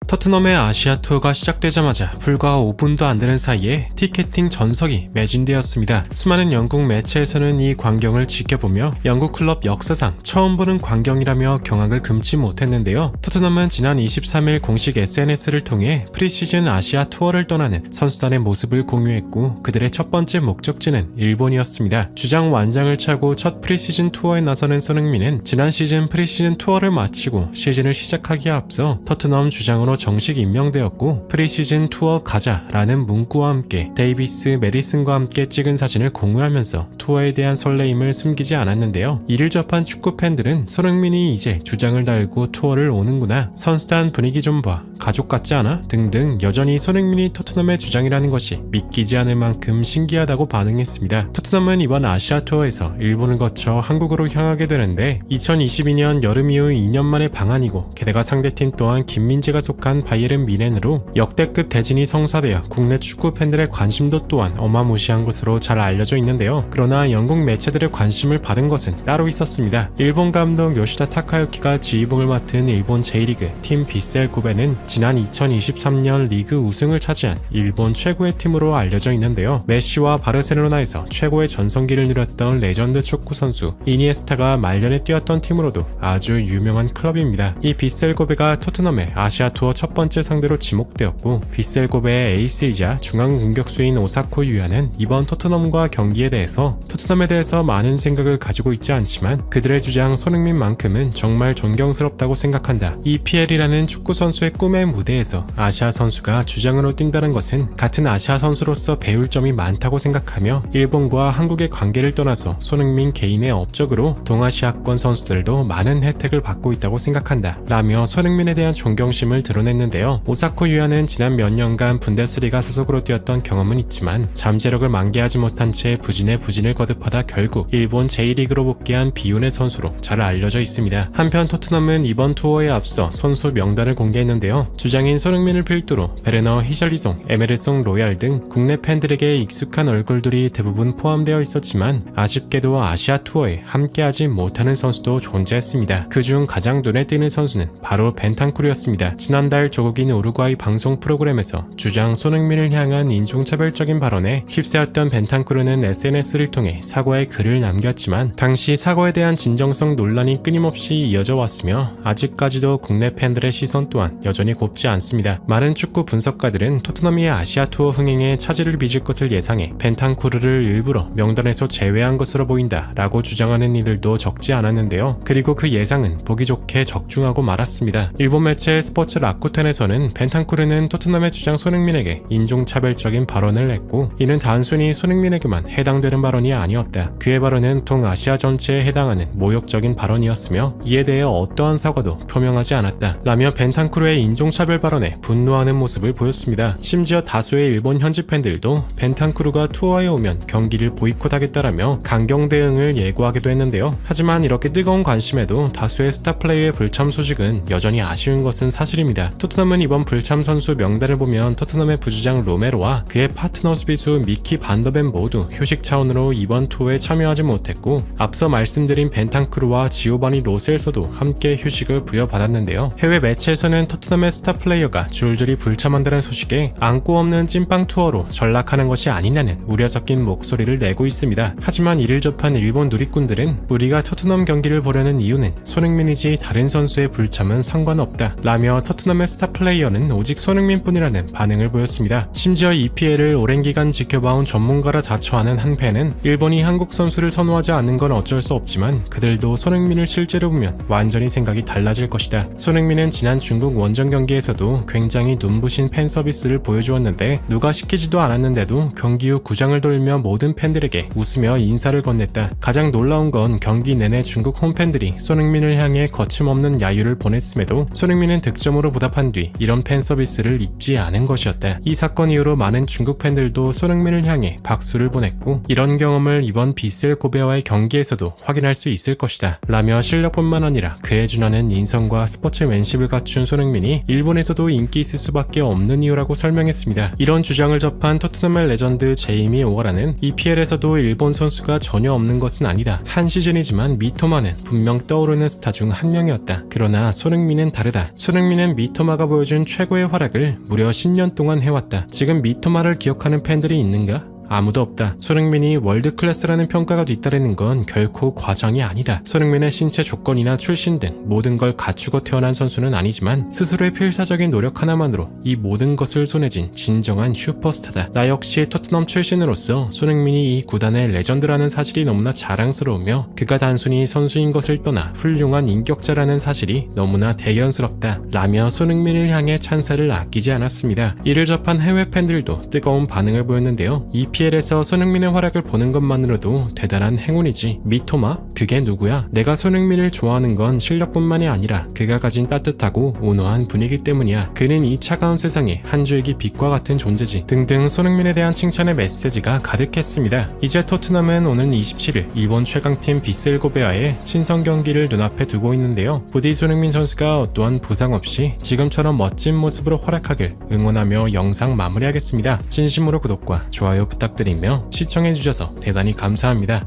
토트넘의 아시아 투어가 시작되자마자 불과 5분도 안 되는 사이에 티켓팅 전석이 매진되었습니다. 수많은 영국 매체에서는 이 광경을 지켜보며 영국 클럽 역사상 처음 보는 광경이라며 경악을 금치 못했는데요. 토트넘은 지난 23일 공식 SNS를 통해 프리시즌 아시아 투어를 떠나는 선수단의 모습을 공유했고 그들의 첫 번째 목적지는 일본이었습니다. 주장 완장을 차고 첫 프리시즌 투어에 나서는 손흥민은 지난 시즌 프리시즌 투어를 마치고 시즌을 시작하기에 앞서 토트넘 주장으로 정식 임명되었고 프리시즌 투어 가자라는 문구와 함께 데이비스 메디슨과 함께 찍은 사진을 공유하면서 투어에 대한 설레임을 숨기지 않았는데요. 이를 접한 축구 팬들은 손흥민이 이제 주장을 달고 투어를 오는구나, 선수단 분위기 좀 봐, 가족 같지 않아? 등등 여전히 손흥민이 토트넘의 주장이라는 것이 믿기지 않을 만큼 신기하다고 반응했습니다. 토트넘은 이번 아시아 투어에서 일본을 거쳐 한국으로 향하게 되는데 2022년 여름 이후 2년 만의 방한이고 게다가 상대팀 또한 김민재가 속한 바이에른 뮌헨으로 역대급 대진이 성사되어 국내 축구 팬들의 관심도 또한 어마무시한 것으로 잘 알려져 있는데요. 그러나 영국 매체들의 관심을 받은 것은 따로 있었습니다. 일본 감독 요시다 타카유키가 지휘봉을 맡은 일본 J리그 팀 빗셀 고베는 지난 2023년 리그 우승을 차지한 일본 최고의 팀으로 알려져 있는데요. 메시와 바르셀로나에서 최고의 전성기를 누렸던 레전드 축구 선수 이니에스타가 말년에 뛰었던 팀으로도 아주 유명한 클럽입니다. 이 빗셀 고베가 토트넘의 아시아 투어 첫 번째 상대로 지목되었고 빗셀 고베의 에이스이자 중앙 공격수인 오사쿠 유야는 이번 토트넘과 경기에 대해서 토트넘에 대해서 많은 생각을 가지고 있지 않지만 그들의 주장 손흥민만큼은 정말 존경스럽다고 생각한다. EPL이라는 축구 선수의 꿈의 무대에서 아시아 선수가 주장으로 뛴다는 것은 같은 아시아 선수로서 배울 점이 많다고 생각하며 일본과 한국의 관계를 떠나서 손흥민 개인의 업적으로 동아시아권 선수들도 많은 혜택을 받고 있다고 생각한다 라며 손흥민에 대한 존경심을 드러냈는데요. 오사쿠 유야는 지난 몇 년간 분데스리가 소속으로 뛰었던 경험은 있지만 잠재력을 만개하지 못한 채 부진에 부진을 거듭하다 결국 일본 J리그로 복귀한 비운의 선수로 잘 알려져 있습니다. 한편 토트넘은 이번 투어에 앞서 선수 명단을 공개했는데요. 주장인 손흥민을 필두로 베르너 히샬리송, 에메르송 로얄 등 국내 팬들에게 익숙한 얼굴들이 대부분 포함되어 있었지만 아쉽게도 아시아 투어에 함께하지 못하는 선수도 존재했습니다. 그중 가장 눈에 띄는 선수는 바로 벤탄쿠르였습니다. 지난달 조국인 우루과이 방송 프로그램에서 주장 손흥민을 향한 인종차별적인 발언에 휩싸였던 벤탄쿠르는 SNS를 통해 사과의 글을 남겼지만 당시 사과에 대한 진정성 논란이 끊임없이 이어져 왔으며 아직까지도 국내 팬들의 시선 또한 여전히 곱지 않습니다. 많은 축구 분석가들은 토트넘이 아시아 투어 흥행에 차질을 빚을 것을 예상해 벤탄쿠르를 일부러 명단에서 제외한 것으로 보인다 라고 주장하는 이들도 적지 않았는데요. 그리고 그 예상은 보기 좋게 적중하고 말았습니다. 일본 매체 스포츠 라쿠텐에서는 벤탄쿠르는 토트넘의 주장 손흥민에게 인종차별적인 발언을 했고 이는 단순히 손흥민에게만 해당되는 발언이 아니었다. 그의 발언은 동아시아 전체에 해당하는 모욕적인 발언이었으며 이에 대해 어떠한 사과도 표명하지 않았다 라며 벤탄쿠르의 인종차별 발언에 분노하는 모습을 보였습니다. 심지어 다수의 일본 현지 팬들도 벤탄쿠르가 투어에 오면 경기를 보이콧하겠다라며 강경 대응을 예고하기도 했는데요. 하지만 이렇게 뜨거운 관심에도 다수의 스타 플레이의 불참 소식은 여전히 아쉬운 것은 사실입니다. 토트넘은 이번 불참 선수 명단을 보면 토트넘의 부주장 로메로와 그의 파트너 수비수 미키 반더벤 모두 휴식 차원으로 이번 투어에 참여하지 못했고 앞서 말씀드린 벤탄쿠르와 지오바니 로셀소도 함께 휴식을 부여받았는데요. 해외 매체에서는 토트넘의 스타 플레이어가 줄줄이 불참한다는 소식에 안고 없는 찐빵 투어로 전락하는 것이 아니냐는 우려 섞인 목소리를 내고 있습니다. 하지만 이를 접한 일본 누리꾼들은 우리가 토트넘 경기를 보려는 이유는 손흥민이지 다른 선수의 불참은 상관없다 라며 토트넘의 스타 플레이어는 오직 손흥민뿐이라는 반응을 보였습니다. 심지어 EPL을 오랜 기간 지켜봐온 전문가라 자처하는 한 팬은 일본이 한국 선수를 선호하지 않는 건 어쩔 수 없지만 그들도 손흥민을 실제로 보면 완전히 생각이 달라질 것이다. 손흥민은 지난 중국 원정 경기에서도 굉장히 눈부신 팬 서비스를 보여주었는데 누가 시키지도 않았는데도 경기 후 구장을 돌며 모든 팬들에게 웃으며 인사를 건넸다. 가장 놀라운 건 경기 내내 중국 홈팬들이 손흥민을 향해 거침없는 야유를 보냈음에도 손흥민은 득점으로 보답한 뒤 이런 팬 서비스를 잊지 않은 것이었다. 이 사건 이후로 많은 중국 팬들도 손흥민을 향해 박수를 보냈고 이런 경험을 이번 빗셀 고베와의 경기에서도 확인할 수 있을 것이다 라며 실력뿐만 아니라 그에 준하는 인성과 스포츠맨십을 갖춘 손흥민이 일본에서도 인기 있을 수밖에 없는 이유라고 설명했습니다. 이런 주장을 접한 토트넘의 레전드 제이미 오어라는 EPL에서도 일본 선수가 전혀 없는 것은 아니다. 한 시즌이지만 미토마는 분명 떠오르는 스타 중 한 명이었다. 그러나 손흥민은 다르다. 손흥민은 미토마가 보여준 최고의 활약을 무려 10년 동안 해왔다. 지금 미토마를 기억하는 팬들이 있는가? 아무도 없다. 손흥민이 월드클래스라는 평가가 뒤따르는 건 결코 과장이 아니다. 손흥민의 신체 조건이나 출신 등 모든 걸 갖추고 태어난 선수는 아니지만 스스로의 필사적인 노력 하나만으로 이 모든 것을 손에 쥔 진정한 슈퍼스타다. 나 역시 토트넘 출신으로서 손흥민이 이 구단의 레전드라는 사실이 너무나 자랑스러우며 그가 단순히 선수인 것을 떠나 훌륭한 인격자라는 사실이 너무나 대견스럽다. 라며 손흥민을 향해 찬사를 아끼지 않았습니다. 이를 접한 해외 팬들도 뜨거운 반응을 보였는데요. EPL에서 손흥민의 활약을 보는 것만으로도 대단한 행운이지. 미토마? 그게 누구야? 내가 손흥민을 좋아하는 건 실력뿐만이 아니라 그가 가진 따뜻하고 온화한 분위기 때문이야. 그는 이 차가운 세상에 한 줄기 빛과 같은 존재지. 등등 손흥민에 대한 칭찬의 메시지가 가득했습니다. 이제 토트넘은 오는 27일 일본 최강팀 비셀고베아의 친선 경기를 눈앞에 두고 있는데요. 부디 손흥민 선수가 어떠한 부상 없이 지금처럼 멋진 모습으로 활약하길 응원하며 영상 마무리하겠습니다. 진심으로 구독과 좋아요 부탁드리며 시청해주셔서 대단히 감사합니다.